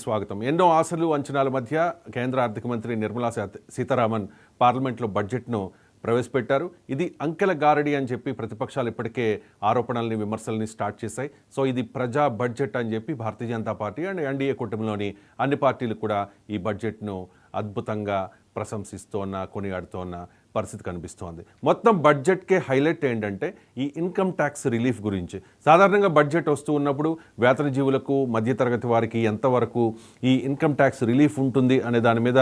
స్వాగతం. ఎన్నో ఆశలు అంచనాల మధ్య కేంద్ర ఆర్థిక మంత్రి నిర్మలా సీతారామన్ పార్లమెంట్లో బడ్జెట్ను ప్రవేశపెట్టారు. ఇది అంకెల గారడి అని చెప్పి ప్రతిపక్షాలు ఇప్పటికే ఆరోపణల్ని విమర్శల్ని స్టార్ట్ చేశాయి. సో ఇది ప్రజా బడ్జెట్ అని చెప్పి Bharatiya Janata party and NDA కూటమిలోని అన్ని పార్టీలు కూడా ఈ బడ్జెట్ను అద్భుతంగా ప్రశంసిస్తోన్న కొనియాడుతోన్న పరిస్థితి కనిపిస్తోంది. మొత్తం బడ్జెట్కే హైలైట్ ఏంటంటే ఈ ఇన్కమ్ ట్యాక్స్ రిలీఫ్ గురించి. సాధారణంగా బడ్జెట్ వస్తూ ఉన్నప్పుడు వేతనజీవులకు మధ్యతరగతి వారికి ఎంతవరకు ఈ ఇన్కమ్ ట్యాక్స్ రిలీఫ్ ఉంటుంది అనే దాని మీద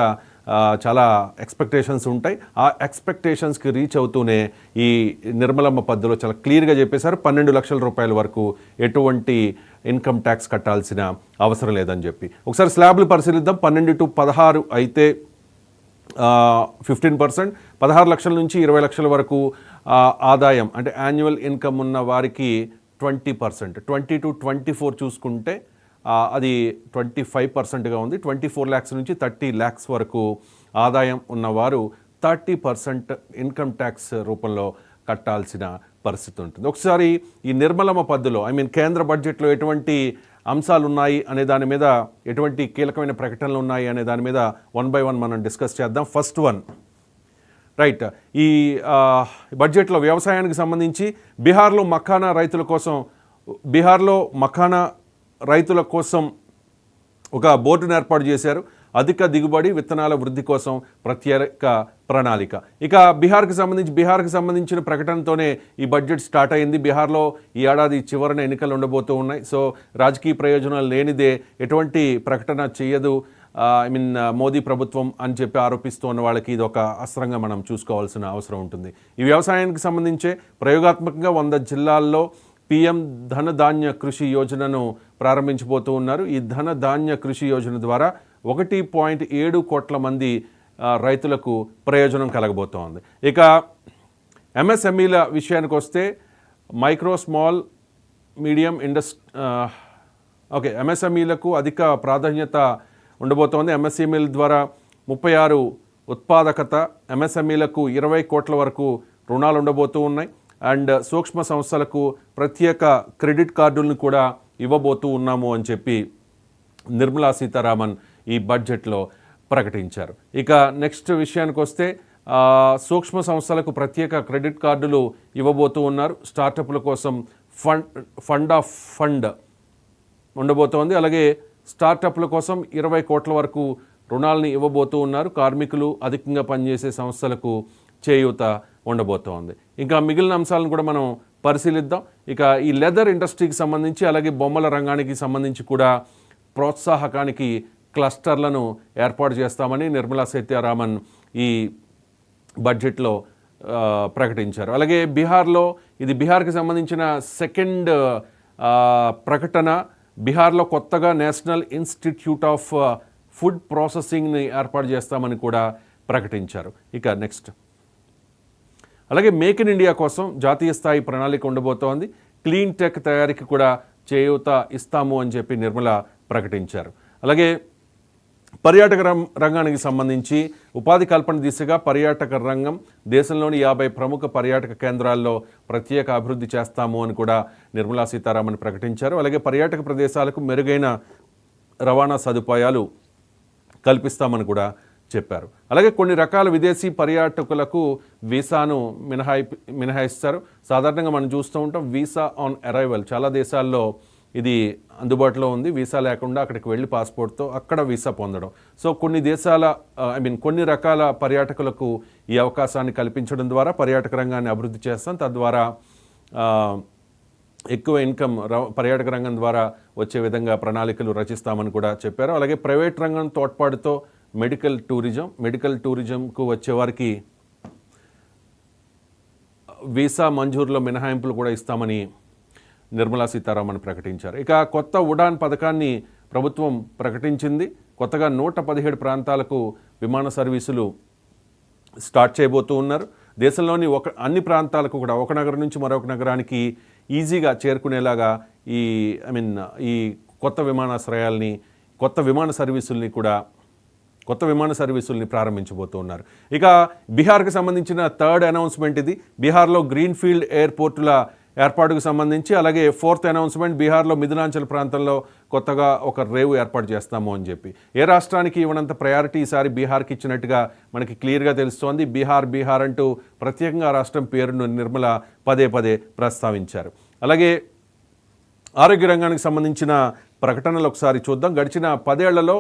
చాలా ఎక్స్పెక్టేషన్స్ ఉంటాయి. ఆ ఎక్స్పెక్టేషన్స్కి రీచ్ అవుతూనే ఈ నిర్మలమ్మ పద్ధతిలో చాలా క్లియర్గా చెప్పేశారు 12 లక్షల రూపాయల వరకు ఎటువంటి ఇన్కమ్ ట్యాక్స్ కట్టాల్సిన అవసరం లేదని చెప్పి. ఒకసారి స్లాబ్లు పరిశీలిద్దాం. 12 to 16 అయితే 15%, 16 లక్షల నుంచి 20 లక్షల వరకు ఆదాయం అంటే యాన్యువల్ ఇన్కమ్ ఉన్న వారికి 20%, 20 to 24 చూసుకుంటే అది 25%గా ఉంది. 24 lakhs నుంచి 30 lakhs వరకు ఆదాయం ఉన్నవారు 30% ఇన్కమ్ ట్యాక్స్ రూపంలో కట్టాల్సిన పరిస్థితి ఉంటుంది. ఒకసారి ఈ నిర్మలమ్మ పద్ధతిలో కేంద్ర బడ్జెట్లో ఎటువంటి అంశాలు ఉన్నాయి అనే దాని మీద, ఎటువంటి కీలకమైన ప్రకటనలు ఉన్నాయి అనే దాని మీద 1 by 1 మనం డిస్కస్ చేద్దాం. ఫస్ట్ వన్ రైట్, ఈ బడ్జెట్లో వ్యవసాయానికి సంబంధించి బీహార్లో మఖానా రైతుల కోసం ఒక బోర్డును ఏర్పాటు చేశారు. అధిక దిగుబడి విత్తనాల వృద్ధి కోసం ప్రత్యేక ప్రణాళిక. ఇక బీహార్కి సంబంధించిన ప్రకటనతోనే ఈ బడ్జెట్ స్టార్ట్ అయింది. బీహార్లో ఈ ఏడాది చివరన ఎన్నికలు ఉండబోతూ ఉన్నాయి. సో రాజకీయ ప్రయోజనాలు లేనిదే ఎటువంటి ప్రకటన చేయదు మోదీ ప్రభుత్వం అని చెప్పి ఆరోపిస్తున్న వాళ్ళకి ఇది ఒక అస్త్రంగా మనం చూసుకోవాల్సిన అవసరం ఉంటుంది. ఈ వ్యవసాయానికి సంబంధించే ప్రయోగాత్మకంగా 100 జిల్లాల్లో PM ధనధాన్య కృషి యోజనను ప్రారంభించబోతూ ఉన్నారు. ఈ ధనధాన్య కృషి యోజన ద్వారా 1.7 కోట్ల మంది రైతులకు ప్రయోజనం కలగబోతోంది. ఇక MSMEల విషయానికి వస్తే మైక్రో స్మాల్ మీడియం MSMEలకు అధిక ప్రాధాన్యత ఉండబోతోంది. MSMEల ద్వారా 36 ఉత్పాదకత, MSMEలకు 20 కోట్ల వరకు రుణాలు ఉండబోతూ ఉన్నాయి. అండ్ సూక్ష్మ సంస్థలకు ప్రత్యేక క్రెడిట్ కార్డులను కూడా ఇవ్వబోతూ ఉన్నాము అని చెప్పి నిర్మలా సీతారామన్ ఈ బడ్జెట్లో ప్రకటించారు. ఇక నెక్స్ట్ విషయానికి వస్తే సూక్ష్మ సంస్థలకు ప్రత్యేక క్రెడిట్ కార్డులు ఇవ్వబోతూ ఉన్నారు. స్టార్టప్ల కోసం ఫండ్ ఉండబోతోంది. అలాగే స్టార్టప్ల కోసం 20 కోట్ల వరకు రుణాలని ఇవ్వబోతూ ఉన్నారు. కార్మికులు, అధికంగా పనిచేసే సంస్థలకు చేయూత ఉండబోతోంది. ఇంకా మిగిలిన అంశాలను కూడా మనం పరిశీలిద్దాం. ఇక ఈ లెదర్ ఇండస్ట్రీకి సంబంధించి, అలాగే బొమ్మల రంగానికి సంబంధించి కూడా ప్రోత్సాహకానికి క్లస్టర్లను ఏర్పాటు చేస్తామని నిర్మలా సీతారామన్ ఈ బడ్జెట్లో ప్రకటించారు. అలాగే బీహార్కి సంబంధించిన సెకండ్ ప్రకటన. బీహార్లో కొత్తగా నేషనల్ ఇన్స్టిట్యూట్ ఆఫ్ ఫుడ్ ప్రాసెసింగ్ని ఏర్పాటు చేస్తామని కూడా ప్రకటించారు. ఇక నెక్స్ట్, అలాగే మేక్ ఇన్ ఇండియా కోసం జాతీయ స్థాయి ప్రణాళిక ఉండబోతోంది. క్లీన్ టెక్ తయారీకి కూడా చేయూత ఇస్తాము అని చెప్పి నిర్మల ప్రకటించారు. అలాగే పర్యాటక రంగానికి సంబంధించి ఉపాధి కల్పన దిశగా పర్యాటక రంగం దేశంలోని 50 ప్రముఖ పర్యాటక కేంద్రాల్లో ప్రత్యేక అభివృద్ధి చేస్తాము అని కూడా నిర్మలా సీతారామన్ ప్రకటించారు. అలాగే పర్యాటక ప్రదేశాలకు మెరుగైన రవాణా సదుపాయాలు కల్పిస్తామని కూడా చెప్పారు. అలాగే కొన్ని రకాల విదేశీ పర్యాటకులకు వీసాను మినహాయిస్తారు. సాధారణంగా మనం చూస్తూ ఉంటాం వీసా ఆన్ అరైవల్. చాలా దేశాల్లో ఇది అందుబాటులో ఉంది. వీసా లేకుండా అక్కడికి వెళ్ళి పాస్పోర్ట్తో అక్కడ వీసా పొందడం. సో కొన్ని రకాల పర్యాటకులకు ఈ అవకాశాన్ని కల్పించడం ద్వారా పర్యాటక రంగాన్ని అభివృద్ధి చేస్తాం. తద్వారా ఎక్కువ ఇన్కమ్ పర్యాటక రంగం ద్వారా వచ్చే విధంగా ప్రణాళికలు రచిస్తామని కూడా చెప్పారు. అలాగే ప్రైవేట్ రంగం తోడ్పాటుతో మెడికల్ టూరిజంకు వచ్చేవారికి వీసా మంజూరులో మినహాయింపులు కూడా ఇస్తామని నిర్మలా సీతారామన్ ప్రకటించారు. ఇక కొత్త ఉడాన్ పథకాన్ని ప్రభుత్వం ప్రకటించింది. కొత్తగా 117 ప్రాంతాలకు విమాన సర్వీసులు స్టార్ట్ చేయబోతూ ఉన్నారు. దేశంలోని అన్ని ప్రాంతాలకు కూడా ఒక నగరం నుంచి మరొక నగరానికి ఈజీగా చేరుకునేలాగా ఈ కొత్త విమానాశ్రయాల్ని, కొత్త విమాన సర్వీసుల్ని ప్రారంభించబోతూ ఉన్నారు. ఇక బీహార్కి సంబంధించిన థర్డ్ అనౌన్స్మెంట్ ఇది. బీహార్లో గ్రీన్ఫీల్డ్ ఎయిర్పోర్టుల ఏర్పాటుకు సంబంధించి, అలాగే 4th అనౌన్స్మెంట్ బీహార్లో మిథునాంచల్ ప్రాంతంలో కొత్తగా ఒక రేవు ఏర్పాటు చేస్తాము అని చెప్పి. ఏ రాష్ట్రానికి ఇవ్వనంత ప్రయారిటీ ఈసారి బీహార్కి ఇచ్చినట్టుగా మనకి క్లియర్గా తెలుస్తోంది. బీహార్ అంటూ ప్రత్యేకంగా రాష్ట్రం పేరును నిర్మల పదే పదే ప్రస్తావించారు. అలాగే ఆరోగ్య రంగానికి సంబంధించిన ప్రకటనలు ఒకసారి చూద్దాం. గడిచిన 10 ఏళ్లలో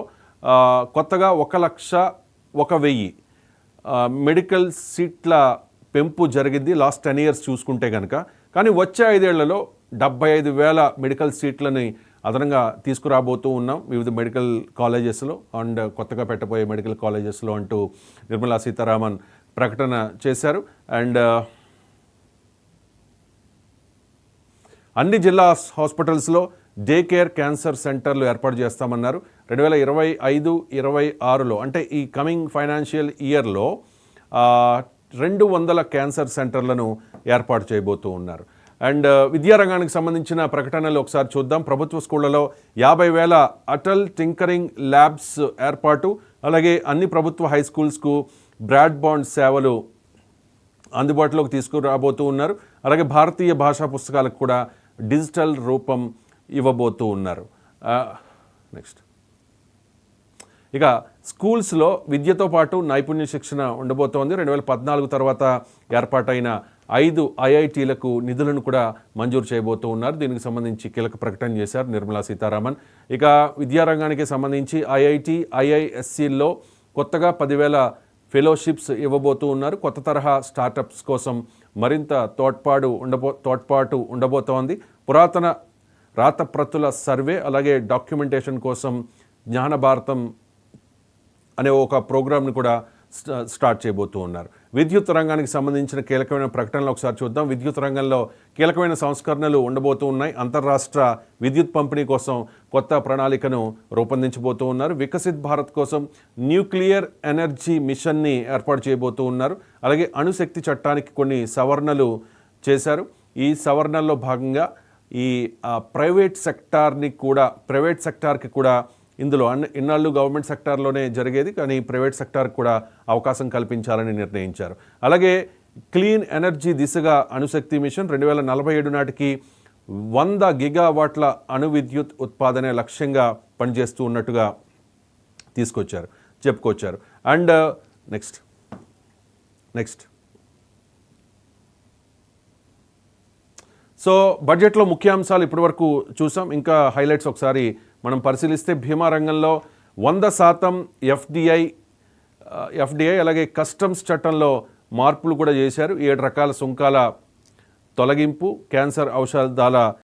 కొత్తగా 1,01,000 మెడికల్ సీట్ల పెంపు జరిగింది లాస్ట్ 10 years చూసుకుంటే కనుక. కానీ వచ్చే 5 ఏళ్లలో 75,000 మెడికల్ సీట్లని అదనంగా తీసుకురాబోతూ ఉన్నాం వివిధ మెడికల్ కాలేజెస్లో అండ్ కొత్తగా పెట్టబోయే మెడికల్ కాలేజెస్లో అంటూ నిర్మలా సీతారామన్ ప్రకటన చేశారు. అండ్ అన్ని జిల్లా హాస్పిటల్స్లో డే కేర్ క్యాన్సర్ సెంటర్లు ఏర్పాటు చేస్తామన్నారు. 2025-26లో అంటే ఈ కమింగ్ ఫైనాన్షియల్ ఇయర్లో 200 క్యాన్సర్ సెంటర్లను ఏర్పాటు చేయబోతూ ఉన్నారు. అండ్ విద్యారంగానికి సంబంధించిన ప్రకటనలు ఒకసారి చూద్దాం. ప్రభుత్వ స్కూళ్లలో 50,000 అటల్ టింకరింగ్ ల్యాబ్స్ ఏర్పాటు, అలాగే అన్ని ప్రభుత్వ హై స్కూల్స్కు బ్రాడ్బాండ్ సేవలు అందుబాటులోకి తీసుకురాబోతూ ఉన్నారు. అలాగే భారతీయ భాషా పుస్తకాలకు కూడా డిజిటల్ రూపం ఇవ్వబోతూ ఉన్నారు. నెక్స్ట్ ఇక స్కూల్స్లో విద్యతో పాటు నైపుణ్య శిక్షణ ఉండబోతోంది. 2014 తర్వాత ఏర్పాటైన 5 IITలకు నిధులను కూడా మంజూరు చేయబోతూ ఉన్నారు. దీనికి సంబంధించి కీలక ప్రకటన చేశారు నిర్మలా సీతారామన్. ఇక విద్యారంగానికి సంబంధించి IIT, IISCల్లో కొత్తగా 10,000 ఫెలోషిప్స్ ఇవ్వబోతూ ఉన్నారు. కొత్త తరహా స్టార్టప్స్ కోసం మరింత తోడ్పాటు ఉండబోతోంది. పురాతన రాతప్రతుల సర్వే, అలాగే డాక్యుమెంటేషన్ కోసం జ్ఞాన భారతం అనే ఒక ప్రోగ్రామ్ని కూడా స్టార్ట్ చేయబోతూ ఉన్నారు. విద్యుత్ రంగానికి సంబంధించిన కీలకమైన ప్రకటనలు ఒకసారి చూద్దాం. విద్యుత్ రంగంలో కీలకమైన సంస్కరణలు ఉండబోతూ ఉన్నాయి. అంతర్రాష్ట్ర విద్యుత్ పంపిణీ కోసం కొత్త ప్రణాళికను రూపొందించబోతూ ఉన్నారు. వికసిత్ భారత్ కోసం న్యూక్లియర్ ఎనర్జీ మిషన్ని ఏర్పాటు చేయబోతూ ఉన్నారు. అలాగే అణుశక్తి చట్టానికి కొన్ని సవరణలు చేశారు. ఈ సవరణల్లో భాగంగా ఈ ప్రైవేట్ సెక్టార్కి కూడా ఇందులో ఇన్నాళ్ళు గవర్నమెంట్ సెక్టార్లోనే జరిగేది, కానీ ప్రైవేట్ సెక్టార్కి కూడా అవకాశం కల్పించాలని నిర్ణయించారు. అలాగే క్లీన్ ఎనర్జీ దిశగా అణుశక్తి మిషన్ 2047 నాటికి 100 గిగావాట్ల అణు విద్యుత్ ఉత్పాదనే లక్ష్యంగా పనిచేస్తూ ఉన్నట్టుగా చెప్పుకొచ్చారు. అండ్ నెక్స్ట్ సో బడ్జెట్లో ముఖ్యాంశాలు ఇప్పటివరకు చూసాం. ఇంకా హైలైట్స్ ఒకసారి మనం పరిశీలిస్తే బీమా రంగంలో 100% ఎఫ్డిఐ అలాగే కస్టమ్స్ చట్టంలో మార్పులు కూడా చేశారు. 7 రకాల సుంకాల తొలగింపు, క్యాన్సర్ ఔషధాల